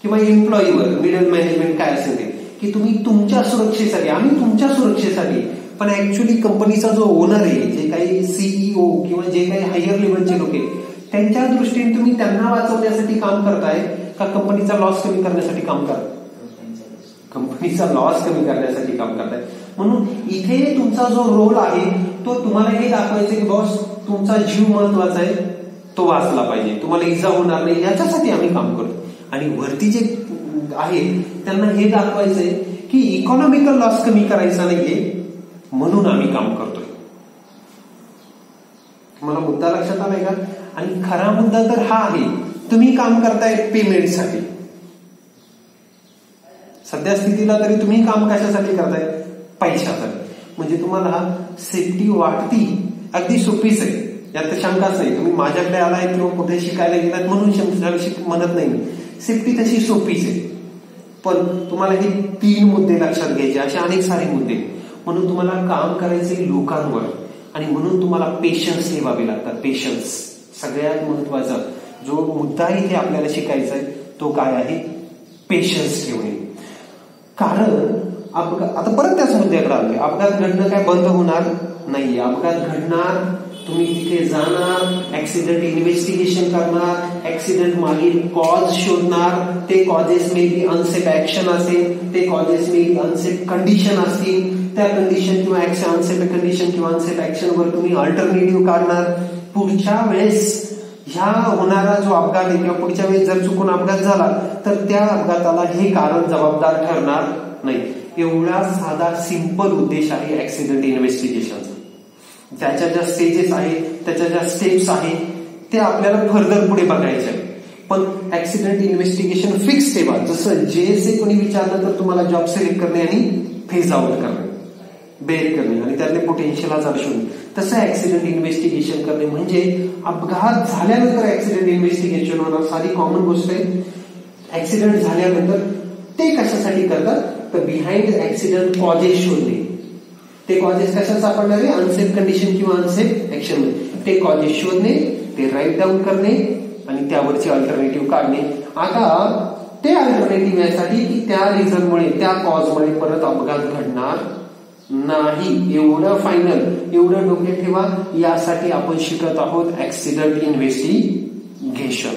किंवा एम्प्लॉईवर, मिडल मॅनेजमेंट काय असेल ते, की तुम्ही तुमच्या सुरक्षेसाठी, आम्ही तुमच्या सुरक्षेसाठी. पण ऍक्च्युली कंपनीचा जो ओनर आहे, जे काही सीईओ किंवा जे काही हायर लेवलचे लोक आहेत, त्यांच्या दृष्टीने तुम्ही त्यांना वाचवण्यासाठी काम करताय का कंपनीचा लॉस कमी करण्यासाठी काम करताय? कंपनीचा लॉस कमी करण्यासाठी काम करताय. म्हणून इथे तुमचा जो रोल आहे तो तुम्हाला हे दाखवायचं की बॉस तुमचा जीव महत्वाचा आहे, तो वाचला पाहिजे, तुम्हाला इजा होणार नाही, याच्यासाठी आम्ही काम करतो. आणि वरती जे आहेत त्यांना हे दाखवायचंय की इकॉनॉमिकल लॉस कमी करायचा नाहीये, म्हणून आम्ही काम करतोय. तुम्हाला मुद्दा लक्षात आलाय का? आणि खरा मुद्दा तर हा आहे, तुम्ही काम करताय पेमेंटसाठी. सध्या स्थितीला तरी तुम्ही काम कशासाठी करताय? पैशासाठी. म्हणजे तुम्हाला सेफ्टी वाटती अगदी सोपीच आहे, यात शंकाच नाही. तुम्ही माझ्याकडे आलाय किंवा कुठे शिकायला गेलात म्हणून म्हणत नाही मी. सेफ्टी तशी सोपीच आहे, पण तुम्हाला हे 3 मुद्दे लक्षात घ्यायचे, असे अनेक सारे मुद्दे. म्हणून तुम्हाला काम करायचे लोकांवर, आणि म्हणून तुम्हाला पेशन्स ठेवावे लागतात. पेशन्स सगळ्यात महत्वाचा जो मुद्दा इथे आपल्याला शिकायचा आहे तो काय आहे? पेशन्स ठेवणे. कारण आता परत त्याच मुद्द्याकडे आलोय. अपघात घडणं काय बंद होणार नाही. अपघात घडणार, तुम्ही तिथे जाणार, ऍक्सिडेंट इन्व्हेस्टिगेशन करणार, ऍक्सिडेंट मागील कॉज शोधणार. ते causes may be unsafe action असेल, ते causes may be unsafe condition असतील. त्या कंडिशन किंवा अनसेफ कंडिशन किंवा अनसेफ ऍक्शन वर तुम्ही अल्टरनेटिव्ह काढणार. पुढच्या वेळेस ह्या होणारा जो अपघात आहे किंवा पुढच्या वेळेस जर चुकून अपघात झाला तर त्या अपघाताला हे कारण जबाबदार ठरणार नाही. एवढा साधा सिंपल उद्देश आहे ऍक्सिडेंट इन्व्हेस्टिगेशनचा. त्याच्या ज्या स्टेजेस आहेत, त्याच्या ज्या स्टेप्स आहेत, ते आपल्याला फर्दर पुढे बघायचे आहे. पण ऍक्सिडेंट इन्व्हेस्टिगेशन फिक्स ठेवा. जसं JSA कोणी विचारलं तर तुम्हाला जॉब सिलेक्ट करणे आणि फेज आउट करणे, बेर करणे आणि त्यातले पोटेन्शियल आजार शोधणे, तसं ऍक्सिडेंट इन्व्हेस्टिगेशन करणे. म्हणजे अपघात झाल्यानंतर ऍक्सिडेंट इन्व्हेस्टिगेशन होणार, साधी कॉमन गोष्ट आहे. ऍक्सिडेंट झाल्यानंतर ते कशासाठी करतात तर बिहाइंड ऍक्सिडेंट कॉजेस शोधणे. ते कॉजेस कशात सापडणारे? अनसेफ कंडिशन किंवा अनसेफ ऍक्शन मध्ये. ते कॉजेस शोधणे, ते राईट डाऊन करणे आणि त्यावरची अल्टरनेटिव्ह काढणे. आता ते अल्टरनेटिव्ह यासाठी की त्या रिझनमुळे, त्या कॉजमुळे परत अपघात घडणार नाही. एवढं फायनल, एवढं डोक्यात ठेवा. यासाठी आपण शिकत आहोत ऍक्सिडेंट इन्व्हेस्टिगेशन.